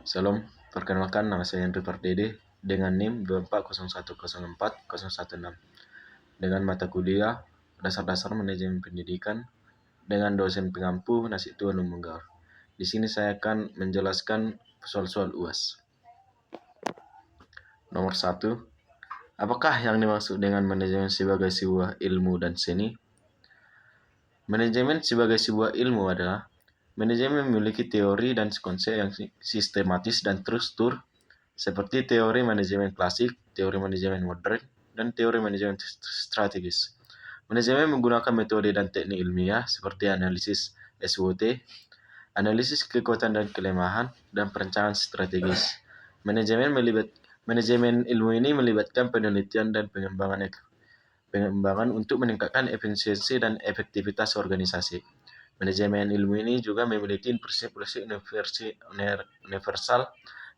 Salam, perkenalkan nama saya Henry Pardede dengan NIM 240104016 dengan mata kuliah Dasar-Dasar Manajemen Pendidikan dengan dosen pengampu Nasution Numenggar. Di sini saya akan menjelaskan soal-soal UAS. Nomor 1. Apakah yang dimaksud dengan manajemen sebagai sebuah ilmu dan seni? Manajemen sebagai sebuah ilmu adalah manajemen memiliki teori dan konsep yang sistematis dan terstruktur seperti teori manajemen klasik, teori manajemen modern, dan teori manajemen strategis. Manajemen menggunakan metode dan teknik ilmiah seperti analisis SWOT, analisis kekuatan dan kelemahan, dan perencanaan strategis. Manajemen ilmu ini melibatkan penelitian dan pengembangan untuk meningkatkan efisiensi dan efektivitas organisasi. Manajemen ilmu ini juga memiliki prinsip-prinsip universal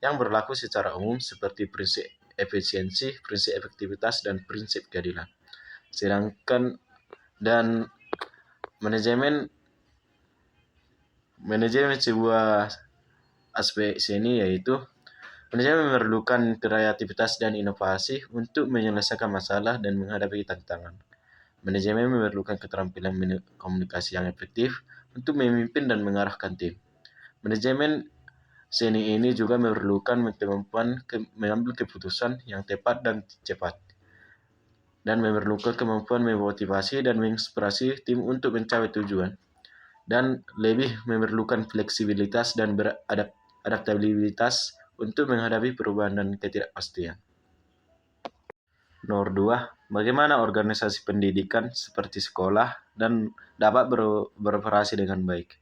yang berlaku secara umum seperti prinsip efisiensi, prinsip efektivitas, dan prinsip keadilan. Sedangkan manajemen sebuah aspek seni yaitu manajemen memerlukan kreativitas dan inovasi untuk menyelesaikan masalah dan menghadapi tantangan. Manajemen memerlukan keterampilan komunikasi yang efektif untuk memimpin dan mengarahkan tim. Manajemen seni ini juga memerlukan kemampuan mengambil keputusan yang tepat dan cepat, dan memerlukan kemampuan memotivasi dan menginspirasi tim untuk mencapai tujuan, dan lebih memerlukan fleksibilitas dan beradaptabilitas untuk menghadapi perubahan dan ketidakpastian. Nomor 2. Bagaimana organisasi pendidikan seperti sekolah dan dapat beroperasi dengan baik?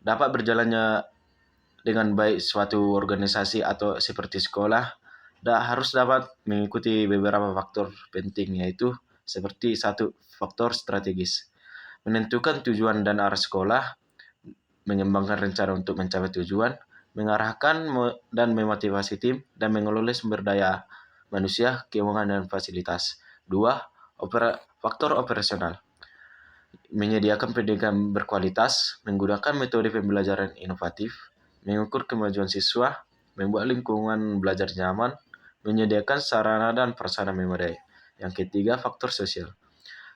Dapat berjalannya dengan baik suatu organisasi atau seperti sekolah harus dapat mengikuti beberapa faktor penting, yaitu seperti 1. Faktor strategis. Menentukan tujuan dan arah sekolah, mengembangkan rencana untuk mencapai tujuan, mengarahkan dan memotivasi tim, dan mengelola sumber daya manusia, keuangan, dan fasilitas. 2. Faktor operasional. Menyediakan pendidikan berkualitas, menggunakan metode pembelajaran inovatif, mengukur kemajuan siswa, membuat lingkungan belajar nyaman, menyediakan sarana dan prasarana memadai. Yang ketiga, faktor sosial.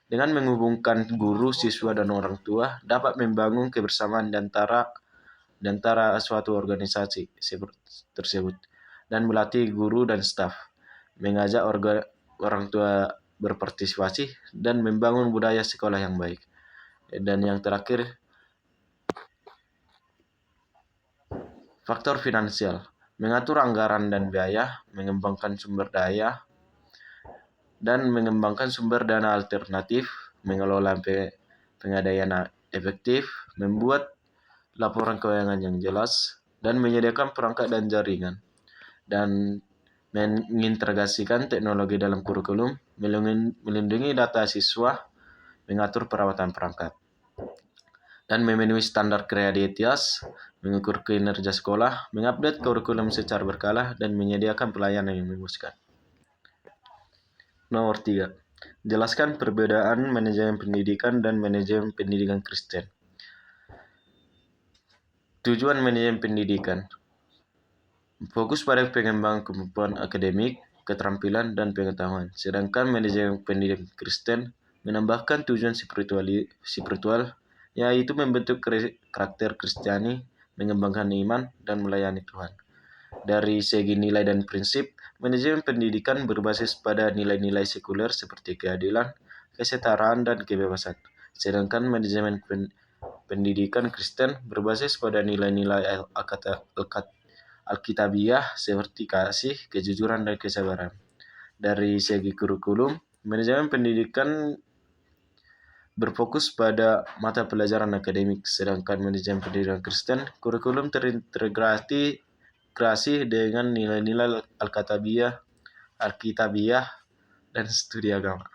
Dengan menghubungkan guru, siswa, dan orang tua, dapat membangun kebersamaan di antara suatu organisasi tersebut, dan melatih guru dan staf, mengajak orang tua berpartisipasi, dan membangun budaya sekolah yang baik. Dan yang terakhir, faktor finansial. Mengatur anggaran dan biaya, mengembangkan sumber daya, dan mengembangkan sumber dana alternatif, mengelola pengadaan efektif, membuat laporan keuangan yang jelas, dan menyediakan perangkat dan jaringan, dan mengintegrasikan teknologi dalam kurikulum, melindungi data siswa, mengatur perawatan perangkat, dan memenuhi standar kreativitas, mengukur kinerja sekolah, mengupdate kurikulum secara berkala, dan menyediakan pelayanan yang memuaskan. Nomor 3. Jelaskan perbedaan manajemen pendidikan dan manajemen pendidikan Kristen. Tujuan manajemen pendidikan: fokus pada pengembangan kemampuan akademik, keterampilan, dan pengetahuan. Sedangkan manajemen pendidikan Kristen menambahkan tujuan spiritual, yaitu membentuk karakter Kristiani, mengembangkan iman, dan melayani Tuhan. Dari segi nilai dan prinsip, manajemen pendidikan berbasis pada nilai-nilai sekuler seperti keadilan, kesetaraan, dan kebebasan. Sedangkan manajemen pendidikan Kristen berbasis pada nilai-nilai Alkitabiah seperti kasih, kejujuran, dan kesabaran. Dari segi kurikulum, manajemen pendidikan berfokus pada mata pelajaran akademik, sedangkan manajemen pendidikan Kristen kurikulum terintegrasi dengan nilai-nilai Alkitabiah, dan studi agama.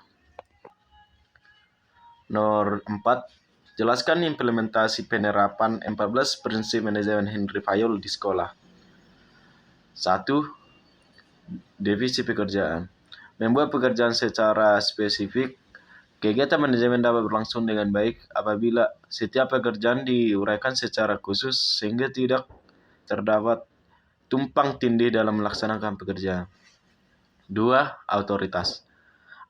Nomor 4. Jelaskan implementasi penerapan 14 prinsip manajemen Henry Fayol di sekolah. 1. Divisi pekerjaan. Membuat pekerjaan secara spesifik. Kegiatan manajemen dapat berlangsung dengan baik apabila setiap pekerjaan diuraikan secara khusus sehingga tidak terdapat tumpang tindih dalam melaksanakan pekerjaan. 2. Otoritas.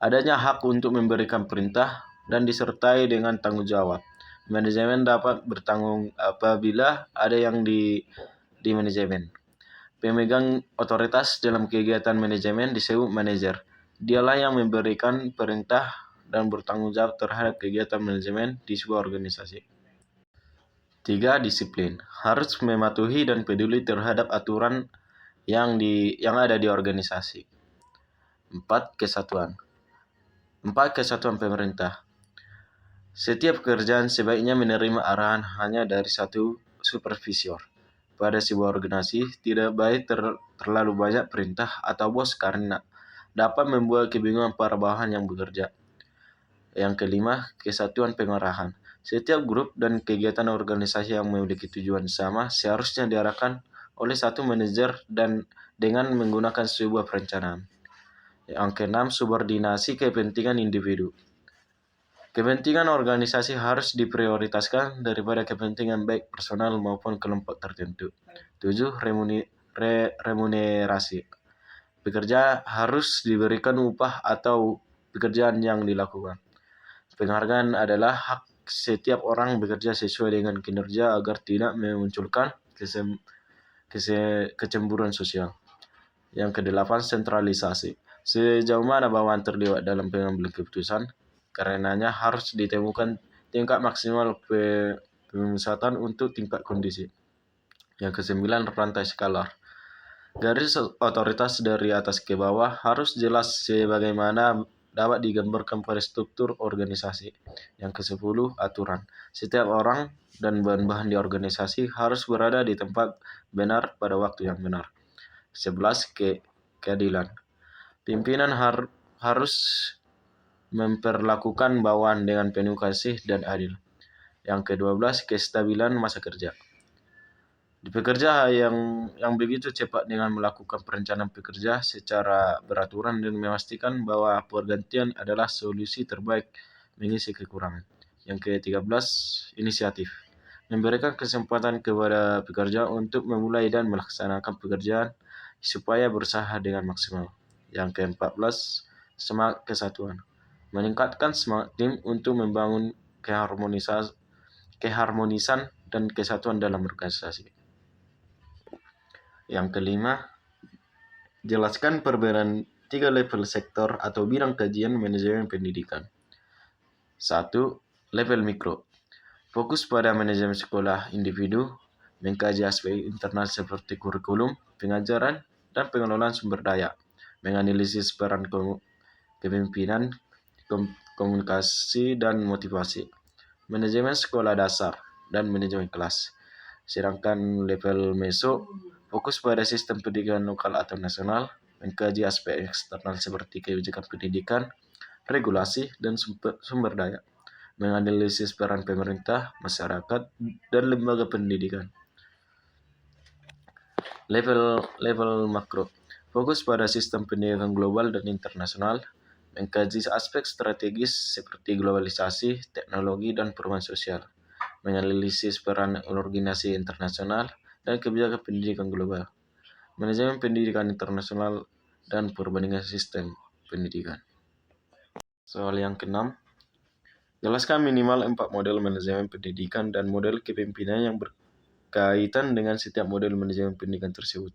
Adanya hak untuk memberikan perintah dan disertai dengan tanggung jawab. Manajemen dapat bertanggung apabila ada yang di manajemen. Pemegang otoritas dalam kegiatan manajemen disebut manajer. Dialah yang memberikan perintah dan bertanggung jawab terhadap kegiatan manajemen di sebuah organisasi. 3. Disiplin. Harus mematuhi dan peduli terhadap aturan yang ada di organisasi. 4. Kesatuan. 4. Kesatuan pemerintah. Setiap pekerjaan sebaiknya menerima arahan hanya dari satu supervisor. Pada sebuah organisasi, tidak baik terlalu banyak perintah atau bos karena dapat membuat kebingungan para bawahan yang bekerja. Yang kelima, kesatuan pengarahan. Setiap grup dan kegiatan organisasi yang memiliki tujuan sama seharusnya diarahkan oleh satu manajer dan dengan menggunakan sebuah perencanaan. Yang keenam, subordinasi kepentingan individu. Kepentingan organisasi harus diprioritaskan daripada kepentingan baik personal maupun kelompok tertentu. 7. Remunerasi. Pekerja harus diberikan upah atau pekerjaan yang dilakukan. Penghargaan adalah hak setiap orang bekerja sesuai dengan kinerja agar tidak memunculkan kecemburuan sosial. Yang kedelapan, sentralisasi. Sejauh mana bawahan terlibat dalam pengambilan keputusan, karenanya harus ditemukan tingkat maksimal pemusatan untuk tingkat kondisi. Yang kesembilan, rantai skalar. Garis otoritas dari atas ke bawah harus jelas sebagaimana dapat digambarkan pada struktur organisasi. Yang ke-10, aturan. Setiap orang dan bahan-bahan di organisasi harus berada di tempat benar pada waktu yang benar. 11. Keadilan. Pimpinan harus memperlakukan bawahan dengan penuh kasih dan adil. Yang ke-12, kestabilan masa kerja. Di pekerja yang begitu cepat dengan melakukan perencanaan pekerja secara beraturan dan memastikan bahwa pergantian adalah solusi terbaik mengisi kekurangan. Yang ke-13, inisiatif. Memberikan kesempatan kepada pekerja untuk memulai dan melaksanakan pekerjaan supaya berusaha dengan maksimal. Yang ke-14, semangat kesatuan. Meningkatkan semangat tim untuk membangun keharmonisan dan kesatuan dalam organisasi. Yang kelima, jelaskan perbedaan 3 level sektor atau bidang kajian manajemen pendidikan. 1. Level mikro. Fokus pada manajemen sekolah individu, mengkaji aspek internal seperti kurikulum, pengajaran, dan pengelolaan sumber daya, menganalisis peran kepemimpinan, komunikasi, dan motivasi, manajemen sekolah dasar, dan manajemen kelas. Sedangkan level meso fokus pada sistem pendidikan lokal atau nasional, mengkaji aspek eksternal seperti kebijakan pendidikan, regulasi, dan sumber daya, menganalisis peran pemerintah, masyarakat, dan lembaga pendidikan. Level makro fokus pada sistem pendidikan global dan internasional, mengkaji aspek strategis seperti globalisasi, teknologi, dan perubahan sosial, menganalisis peran organisasi internasional dan kebijakan pendidikan global, manajemen pendidikan internasional, dan perbandingan sistem pendidikan. Soal yang keenam, jelaskan minimal 4 model manajemen pendidikan dan model kepemimpinan yang berkaitan dengan setiap model manajemen pendidikan tersebut.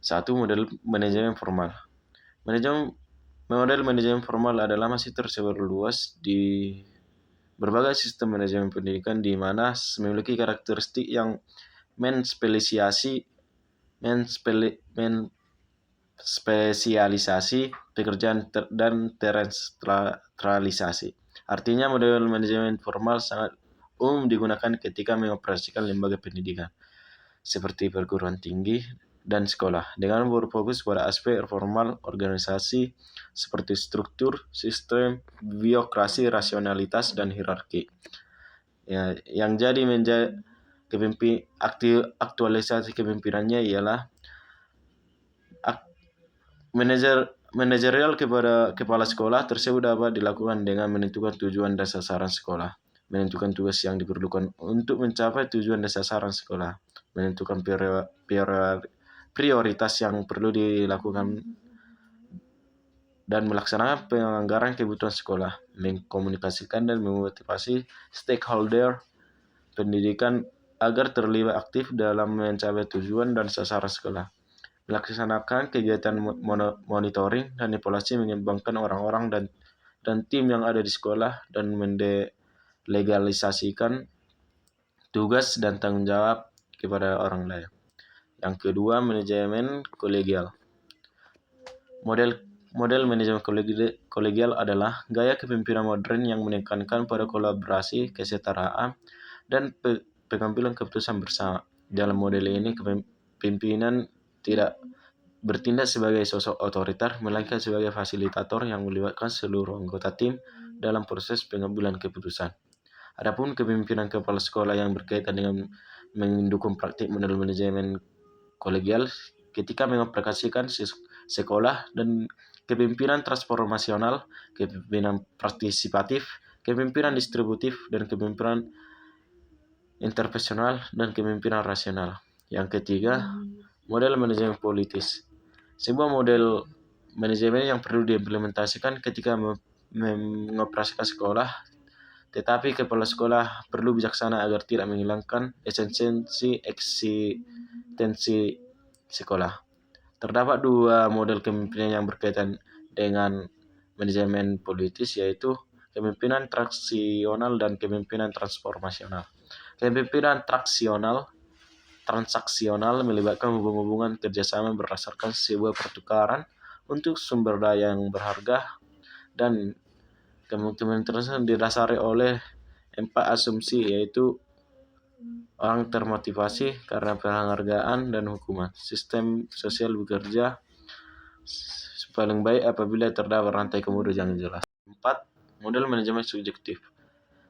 1. Model manajemen formal. Model manajemen formal adalah masih tersebar luas di berbagai sistem manajemen pendidikan di mana memiliki karakteristik yang menspesialisasi pekerjaan dan tersentralisasi. Artinya model manajemen formal sangat umum digunakan ketika mengoperasikan lembaga pendidikan seperti perguruan tinggi dan sekolah dengan berfokus pada aspek formal organisasi seperti struktur, sistem, birokrasi, rasionalitas, dan hierarki. Yang jadi aktualisasi kepemimpinannya ialah manajerial kepada kepala sekolah tersebut dapat dilakukan dengan menentukan tujuan dan sasaran sekolah, menentukan tugas yang diperlukan untuk mencapai tujuan dan sasaran sekolah, menentukan prioritas yang perlu dilakukan dan melaksanakan penganggaran kebutuhan sekolah, mengkomunikasikan dan memotivasi stakeholder pendidikan agar terlibat aktif dalam mencapai tujuan dan sasaran sekolah, melaksanakan kegiatan monitoring dan evaluasi, mengembangkan orang-orang dan tim yang ada di sekolah, dan mendelegalisasikan tugas dan tanggung jawab kepada orang lain. Yang kedua, manajemen kolegial. Model manajemen kolegial adalah gaya kepemimpinan modern yang menekankan pada kolaborasi, kesetaraan, dan pengambilan keputusan bersama. Dalam model ini, pimpinan tidak bertindak sebagai sosok otoriter, melainkan sebagai fasilitator yang melibatkan seluruh anggota tim dalam proses pengambilan keputusan. Adapun kepemimpinan kepala sekolah yang berkaitan dengan mendukung praktik model manajemen kolegial ketika mengaplikasikan sekolah dan kepemimpinan transformasional, kepemimpinan partisipatif, kepemimpinan distributif, dan kepemimpinan interpersonal, dan kepemimpinan rasional. Yang ketiga, model manajemen politis. Sebuah model manajemen yang perlu diimplementasikan ketika mengoperasikan sekolah, tetapi kepala sekolah perlu bijaksana agar tidak menghilangkan eksistensi sekolah. Terdapat dua model kepemimpinan yang berkaitan dengan manajemen politis, yaitu kepemimpinan transaksional dan kepemimpinan transformasional. Kepemimpinan transaksional melibatkan hubungan kerjasama berdasarkan sebuah pertukaran untuk sumber daya yang berharga, dan kepemimpinan tersebut didasari oleh 4 asumsi, yaitu orang termotivasi karena penghargaan dan hukuman. Sistem sosial bekerja paling baik apabila terdapat rantai kemudian yang jelas. 4. Model manajemen subjektif.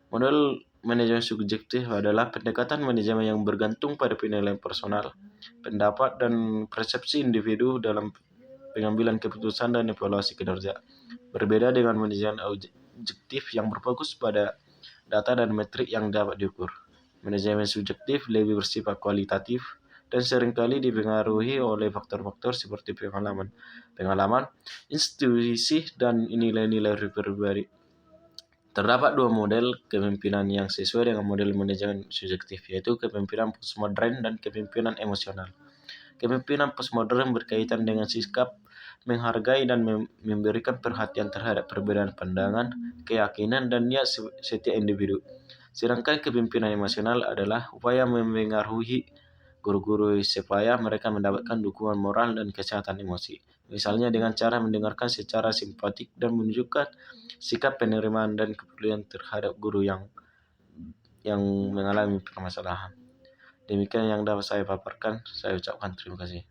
Model manajemen subjektif adalah pendekatan manajemen yang bergantung pada penilaian personal, pendapat, dan persepsi individu dalam pengambilan keputusan dan evaluasi kinerja. Berbeda dengan manajemen objektif yang berfokus pada data dan metrik yang dapat diukur. Manajemen subjektif lebih bersifat kualitatif dan seringkali dipengaruhi oleh faktor-faktor seperti pengalaman, institusi, dan nilai-nilai pribadi. Terdapat dua model kepemimpinan yang sesuai dengan model manajemen subjektif, yaitu kepemimpinan postmodern dan kepemimpinan emosional. Kepemimpinan postmodern berkaitan dengan sikap menghargai dan memberikan perhatian terhadap perbedaan pandangan, keyakinan, dan niat setiap individu. Sedangkan kepemimpinan emosional adalah upaya memengaruhi guru-guru supaya mereka mendapatkan dukungan moral dan kesehatan emosi. Misalnya dengan cara mendengarkan secara simpatik dan menunjukkan sikap penerimaan dan kepedulian terhadap guru yang mengalami permasalahan. Demikian yang dapat saya paparkan. Saya ucapkan terima kasih.